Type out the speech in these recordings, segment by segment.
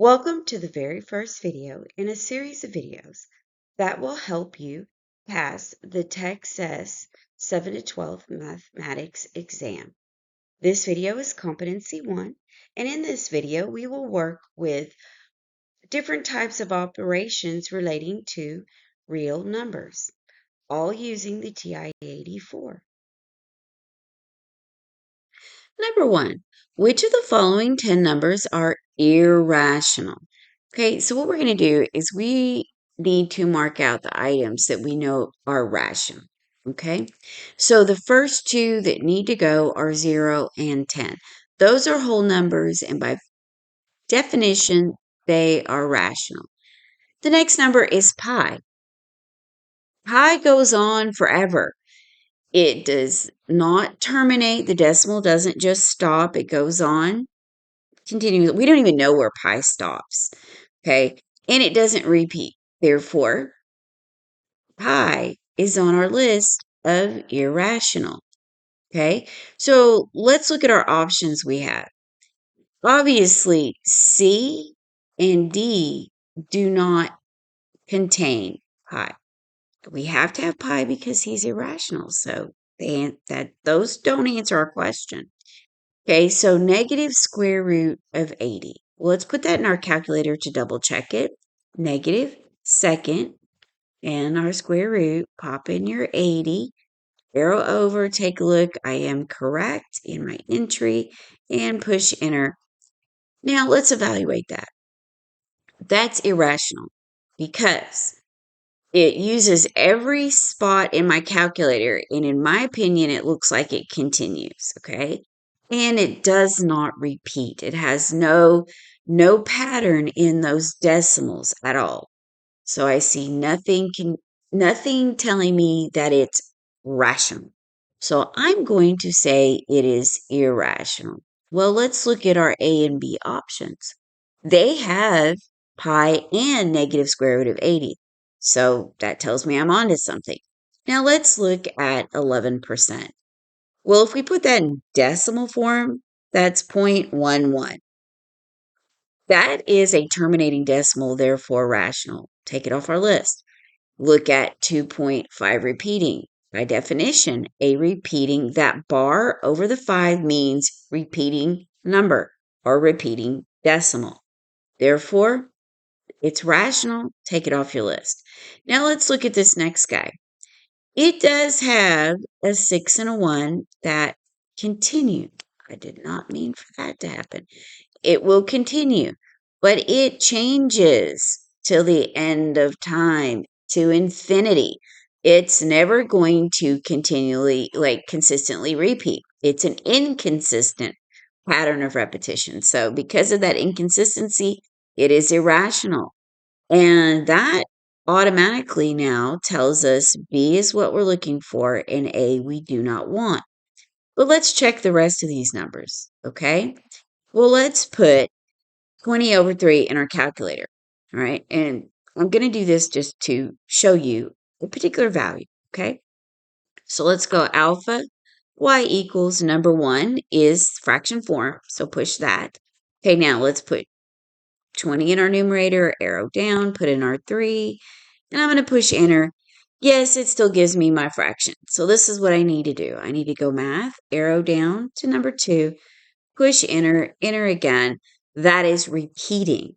Welcome to the very first video in a series of videos that will help you pass the TExES 7 to 12 mathematics exam. This video is Competency 1, and in this video we will work with different types of operations relating to real numbers, all using the TI-84. Number 1, which of the following 10 numbers are irrational? Okay, so what we're going to do is we need to mark out the items that we know are rational. Okay, so the first two that need to go are 0 and 10. Those are whole numbers, and by definition, they are rational. The next number is pi. Pi goes on forever. It does not terminate. The decimal doesn't just stop. It goes on continually. We don't even know where pi stops. Okay. And it doesn't repeat. Therefore, pi is on our list of irrational. Okay. So let's look at our options we have. Obviously, C and D do not contain pi. We have to have pi because he's irrational. So those don't answer our question. Okay, so negative square root of 80. Well, let's put that in our calculator to double check it. Negative second and our square root. Pop in your 80. Arrow over, take a look. I am correct in my entry and push enter. Now let's evaluate that. That's irrational because it uses every spot in my calculator, and in my opinion, it looks like it continues, okay? And it does not repeat. It has no pattern in those decimals at all. So I see nothing telling me that it's rational. So I'm going to say it is irrational. Well, let's look at our A and B options. They have pi and negative square root of 80. So that tells me I'm onto something. Now let's look at 11%. Well, if we put that in decimal form, that's 0.11. That is a terminating decimal, therefore rational. Take it off our list. Look at 2.5 repeating. By definition, a repeating, that bar over the 5 means repeating number or repeating decimal. Therefore, it's rational. Take it off your list. Now let's look at this next guy. It does have a 6 and a 1 that continue. I did not mean for that to happen. It will continue, but it changes till the end of time, to infinity. It's never going to continually, consistently repeat. It's an inconsistent pattern of repetition. So because of that inconsistency, it is irrational. And that automatically now tells us B is what we're looking for and A we do not want. But let's check the rest of these numbers, okay? Well, let's put 20 over 3 in our calculator, all right? And I'm going to do this just to show you a particular value, okay? So let's go alpha y equals number 1 is fraction form, so push that. Okay, now let's put 20 in our numerator, arrow down, put in our 3, and I'm going to push enter. Yes, it still gives me my fraction. So this is what I need to do. I need to go math, arrow down to number 2, push enter, enter again. That is repeating.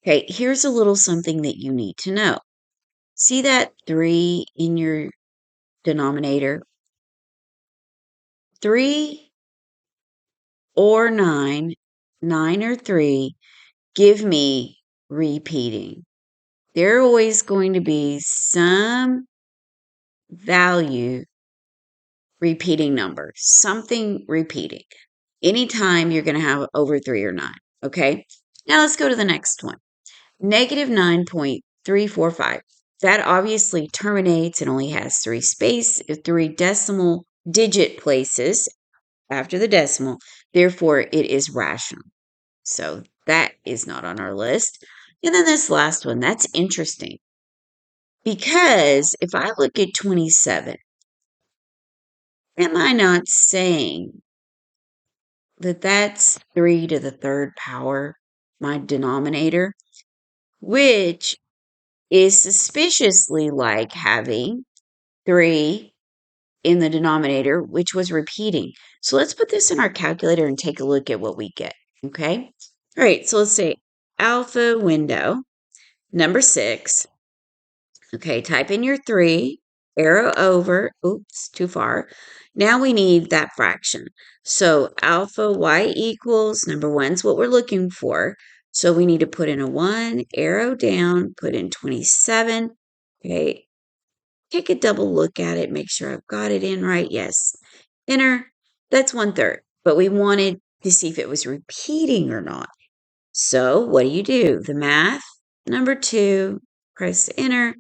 Okay, here's a little something that you need to know. See that 3 in your denominator? 3 or 9, 9 or 3, give me repeating. There's always going to be some value repeating number, something repeating. Anytime you're going to have over 3 or 9, okay? Now let's go to the next one. Negative 9.345. That obviously terminates and only has 3 decimal digit places after the decimal. Therefore, it is rational. So that is not on our list. And then this last one, that's interesting. Because if I look at 27, am I not saying that that's 3 to the third power? my denominator, which is suspiciously like having 3 in the denominator, which was repeating. So let's put this in our calculator and take a look at what we get, okay? All right, so let's say alpha window, number 6. Okay, type in your 3, arrow over. Oops, too far. Now we need that fraction. So alpha y equals, number 1 is what we're looking for. So we need to put in a 1, arrow down, put in 27. Okay, take a double look at it, make sure I've got it in right. Yes, enter. That's 1/3. But we wanted to see if it was repeating or not. So what do? The math, number 2, press enter.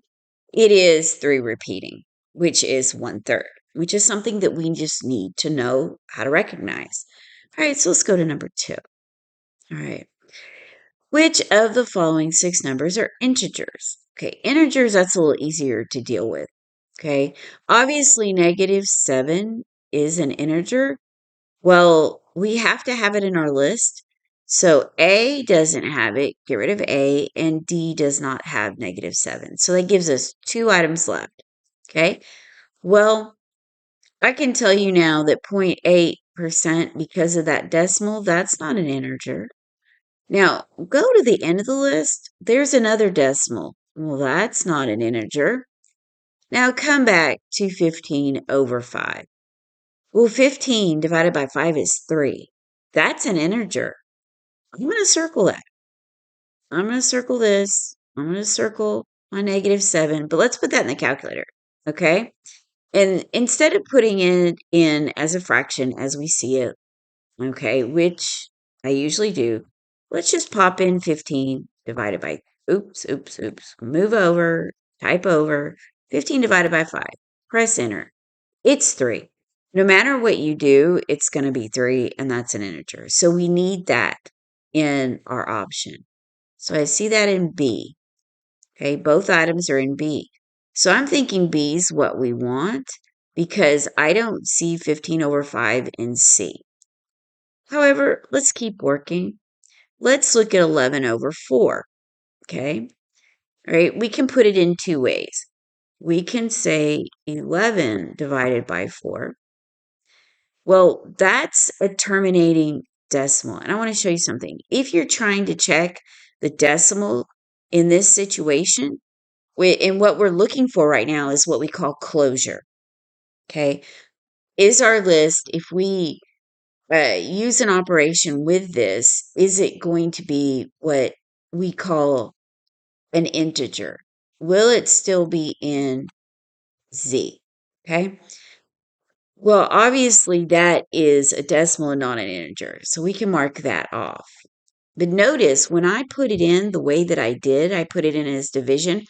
It is 3 repeating, which is 1/3, which is something that we just need to know how to recognize. All right, so let's go to number 2. All right. Which of the following 6 numbers are integers? Okay, integers, that's a little easier to deal with. Okay, obviously -7 is an integer. Well, we have to have it in our list. So A doesn't have it, get rid of A, and D does not have -7. So that gives us 2 items left. Okay, well, I can tell you now that 0.8%, because of that decimal, that's not an integer. Now, go to the end of the list. There's another decimal. Well, that's not an integer. Now come back to 15 over 5. Well, 15 divided by 5 is 3. That's an integer. I'm going to circle that. I'm going to circle this. I'm going to circle my -7, but let's put that in the calculator, okay? And instead of putting it in as a fraction as we see it, okay, which I usually do, let's just pop in 15 divided by, oops, move over, type over, 15 divided by 5, press enter. It's 3. No matter what you do, it's going to be 3, and that's an integer. So we need that in our option. So I see that in B. Okay, both items are in B. So I'm thinking B is what we want because I don't see 15 over 5 in C. However, let's keep working. Let's look at 11 over 4. Okay, all right, we can put it in 2 ways. We can say 11 divided by 4. Well, that's a terminating decimal. And I want to show you something. If you're trying to check the decimal in this situation, and what we're looking for right now is what we call closure. Okay. Is our list, if we use an operation with this, is it going to be what we call an integer? Will it still be in Z? Okay. Well, obviously that is a decimal and not an integer, so we can mark that off. But notice when I put it in the way that I did, I put it in as division,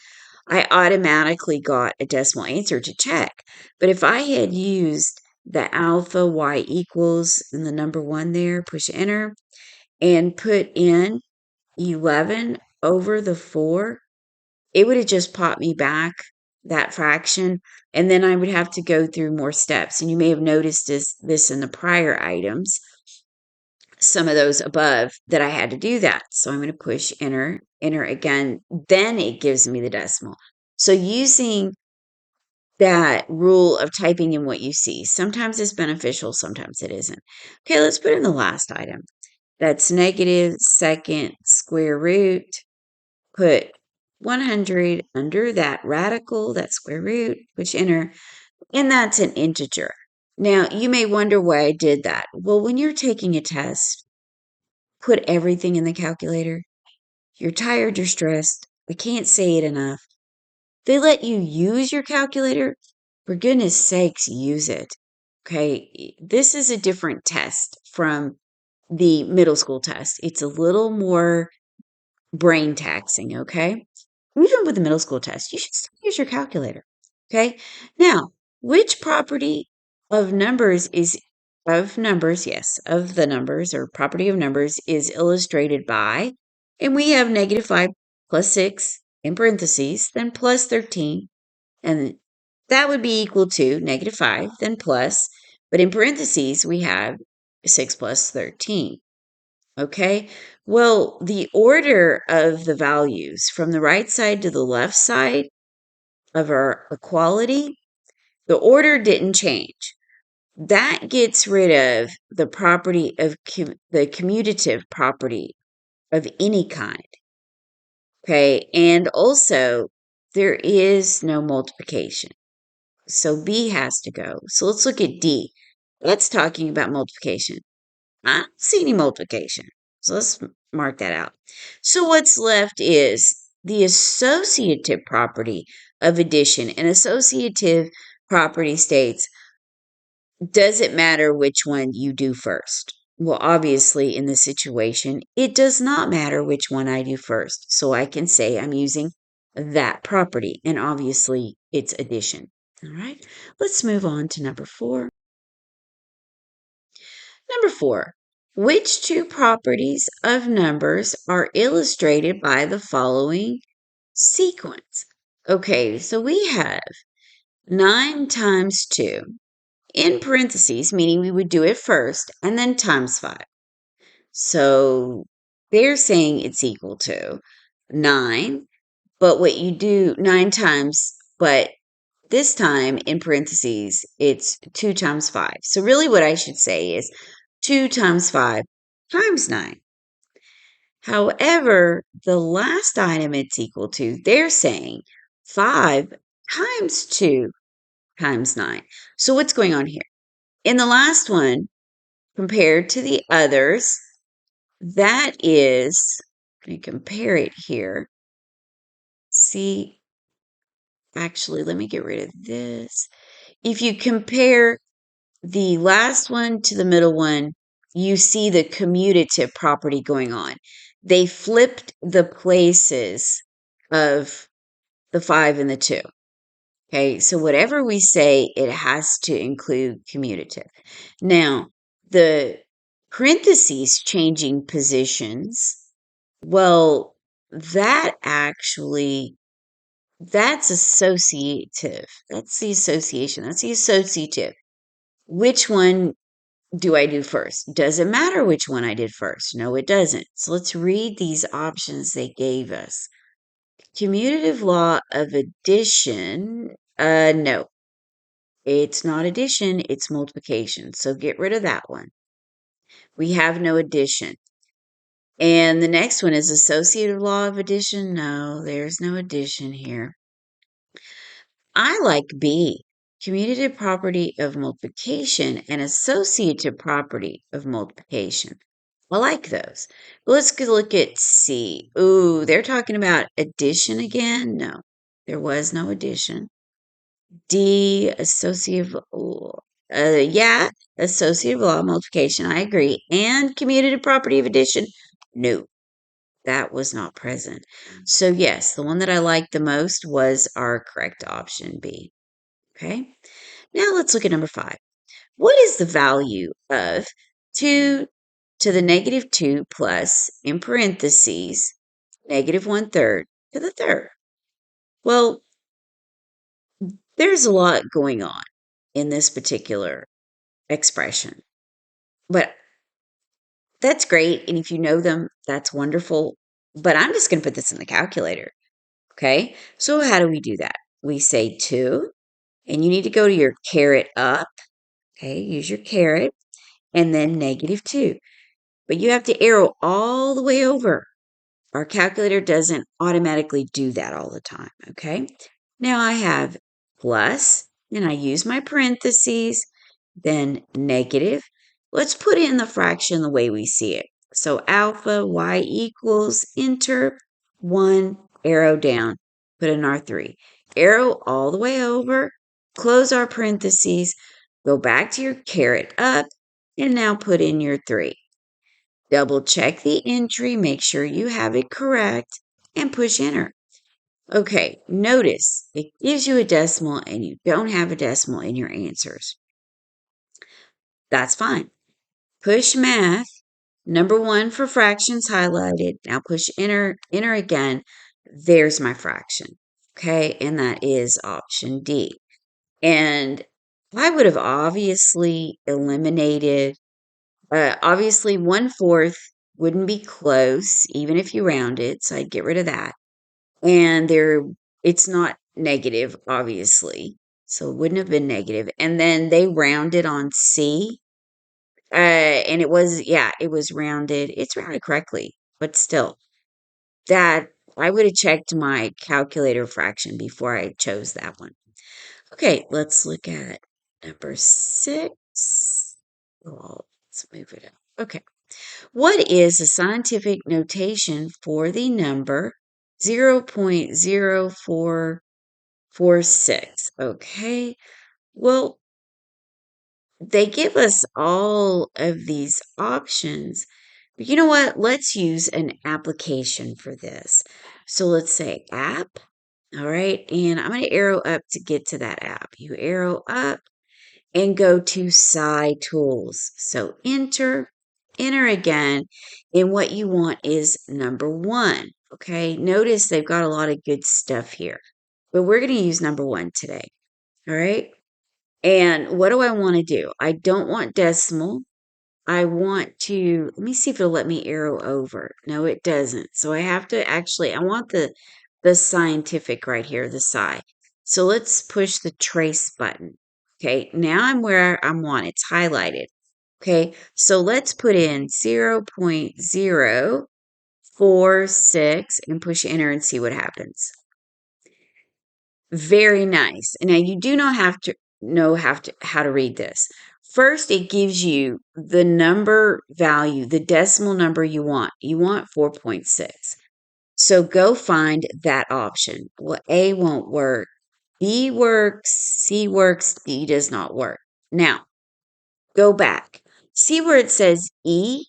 I automatically got a decimal answer to check. But if I had used the alpha y equals and the number 1 there, push enter, and put in 11 over the 4, it would have just popped me back that fraction, and then I would have to go through more steps. And you may have noticed this in the prior items, some of those above, that I had to do that. So I'm going to push enter, enter again, then it gives me the decimal. So using that rule of typing in what you see, sometimes it's beneficial, sometimes it isn't. Okay, let's put in the last item. That's -2 square root. Put 100 under that radical, that square root, push enter, and that's an integer. Now, you may wonder why I did that. Well, when you're taking a test, put everything in the calculator. You're tired, you're stressed. I can't say it enough. They let you use your calculator. For goodness sakes, use it. Okay, this is a different test from the middle school test. It's a little more brain taxing, okay? Even with the middle school test, you should still use your calculator. Okay. Now, which property of numbers is yes, of the numbers or property of numbers is illustrated by, and we have -5 plus 6 in parentheses, then plus 13, and that would be equal to -5, then plus, but in parentheses we have 6 plus 13. Okay, well, the order of the values from the right side to the left side of our equality, the order didn't change. That gets rid of the property of the commutative property of any kind. Okay, and also there is no multiplication. So B has to go. So let's look at D. That's talking about multiplication. I don't see any multiplication. So let's mark that out. So what's left is the associative property of addition. An associative property states, does it matter which one you do first? Well, obviously, in this situation, it does not matter which one I do first. So I can say I'm using that property. And obviously, it's addition. All right, let's move on to number 4. Number 4, which two properties of numbers are illustrated by the following sequence? Okay, so we have 9 times 2 in parentheses, meaning we would do it first and then times 5. So they're saying it's equal to 9, but what you do 9 times, but this time in parentheses, it's 2 times 5. So really what I should say is 2 times 5 times 9. However, the last item it's equal to, they're saying 5 times 2 times 9. So what's going on here? In the last one, compared to the others, that is, let me compare it here. See, actually, let me get rid of this. If you compare the last one to the middle one, you see the commutative property going on. They flipped the places of the 5 and the 2. Okay, so whatever we say, it has to include commutative. Now, the parentheses changing positions, well, that actually, that's associative. That's the association. That's the associative. Which one do I do first? Does it matter which one I did first? No, it doesn't. So let's read these options they gave us. Commutative law of addition, no, it's not addition, it's multiplication. So get rid of that one. We have no addition. And the next one is associative law of addition. No, there's no addition here. I like B, commutative property of multiplication and associative property of multiplication. I like those. But let's go look at C. Ooh, they're talking about addition again? No, there was no addition. D, associative, yeah, associative law of multiplication. I agree. And commutative property of addition? No, that was not present. So yes, the one that I liked the most was our correct option B. Okay. Now let's look at number 5. What is the value of 2 to the negative 2 plus, in parentheses, negative 1/3 to the third? Well, there's a lot going on in this particular expression, but that's great. And if you know them, that's wonderful. But I'm just going to put this in the calculator. Okay. So how do we do that? We say 2, and you need to go to your caret up. Okay. Use your caret, and then negative 2. But you have to arrow all the way over. Our calculator doesn't automatically do that all the time, okay? Now I have plus, and I use my parentheses, then negative. Let's put in the fraction the way we see it. So alpha y equals, enter, 1, arrow down, put in our 3. Arrow all the way over, close our parentheses, go back to your caret up, and now put in your 3. Double check the entry, make sure you have it correct, and push enter. Okay, notice it gives you a decimal and you don't have a decimal in your answers. That's fine. Push math, number 1 for fractions highlighted. Now push enter, enter again. There's my fraction. Okay, and that is option D. And I would have obviously eliminated, obviously 1/4 wouldn't be close, even if you round it. So I'd get rid of that. And it's not negative, obviously. So it wouldn't have been negative. And then they rounded on C. And it was rounded. It's rounded correctly, but still, that I would have checked my calculator fraction before I chose that one. Okay, let's look at number 6. Well, let's move it up. Okay. What is the scientific notation for the number 0.0446? Okay. Well, they give us all of these options. But you know what? Let's use an application for this. So let's say app. All right. And I'm going to arrow up to get to that app. You arrow up and go to SciTools. So enter again. And what you want is number 1. Okay. Notice they've got a lot of good stuff here. But we're going to use number 1 today. All right. And what do I want to do? I don't want decimal. I want to, let me see if it'll let me arrow over. No, it doesn't. So I have to I want the scientific right here, the sci. So let's push the trace button. Okay, now I'm where I want. It's highlighted. Okay, so let's put in 0.046 and push enter and see what happens. Very nice. And now you do not have to know how to read this. First, it gives you the number value, the decimal number you want. You want 4.6. So go find that option. Well, A won't work. B works, C works, D does not work. Now, go back. See where it says E?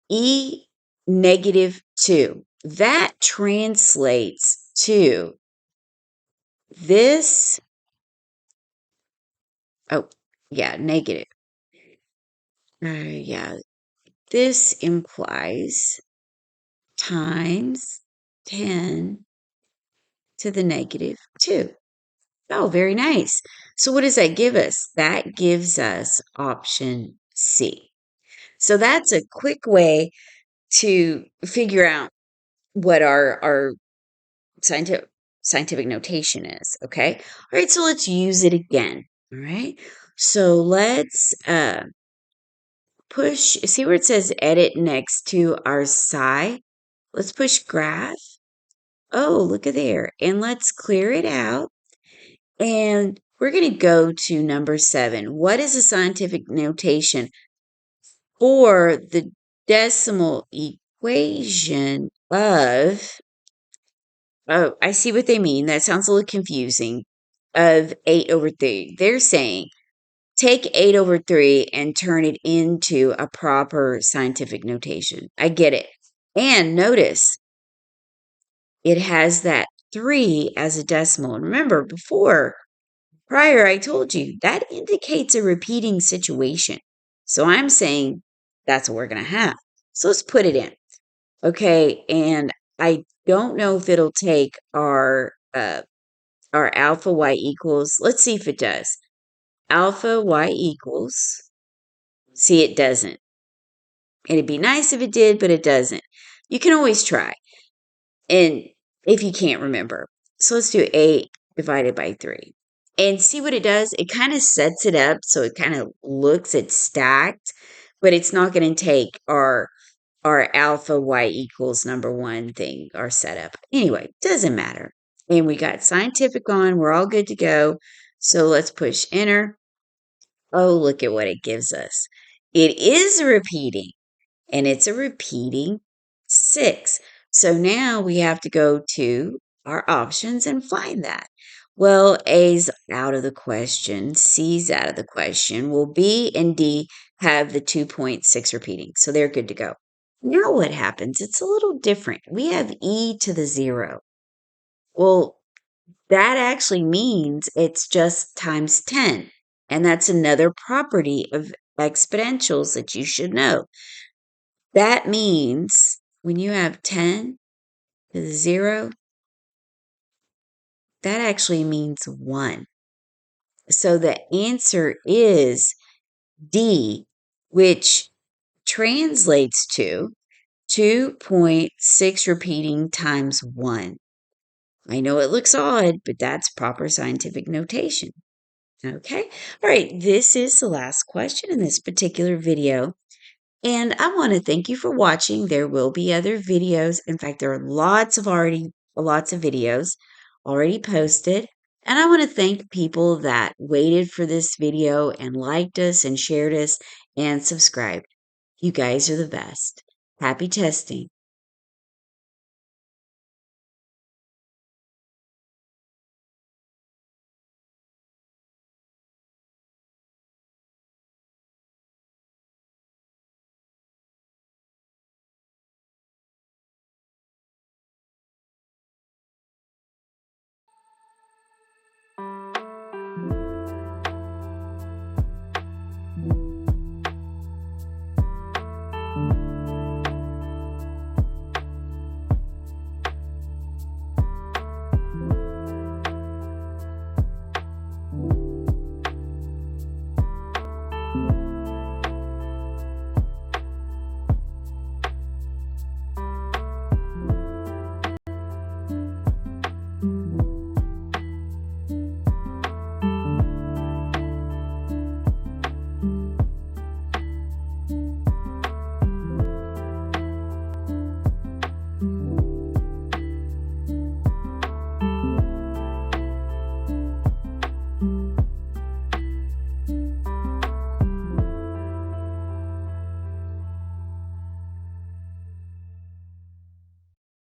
E -2. That translates to this. Oh, yeah, negative. Yeah, this implies times 10 to the -2. Oh, very nice. So what does that give us? That gives us option C. So that's a quick way to figure out what our scientific notation is, okay? All right, so let's use it again, all right? So let's see where it says edit next to our sci. Let's push graph. Oh, look at there. And let's clear it out. And we're going to go to number 7. What is the scientific notation for the decimal equation of, oh, I see what they mean. That sounds a little confusing, of 8/3. They're saying take 8/3 and turn it into a proper scientific notation. I get it. And notice it has that 3 as a decimal. And remember, prior, I told you that indicates a repeating situation. So I'm saying that's what we're going to have. So let's put it in. Okay. And I don't know if it'll take our alpha y equals. Let's see if it does. Alpha y equals. See, it doesn't. It'd be nice if it did, but it doesn't. You can always try. And if you can't remember. So let's do 8 divided by 3. And see what it does? It kind of sets it up so it kind of looks it's stacked, but it's not going to take our alpha y equals number 1 thing, our setup. Anyway, doesn't matter. And we got scientific on. We're all good to go. So let's push enter. Oh, look at what it gives us. It is repeating, and it's a repeating 6. So now we have to go to our options and find that. Well, A's out of the question, C's out of the question. Well, B and D have the 2.6 repeating, so they're good to go. Now what happens? It's a little different. We have E to the 0. Well, that actually means it's just times 10. And that's another property of exponentials that you should know. That means when you have 10 to the 0, that actually means 1. So the answer is D, which translates to 2.6 repeating times 1. I know it looks odd, but that's proper scientific notation. Okay. All right. This is the last question in this particular video. And I want to thank you for watching. There will be other videos. In fact, there are lots of videos already posted. And I want to thank people that waited for this video and liked us and shared us and subscribed. You guys are the best. Happy testing.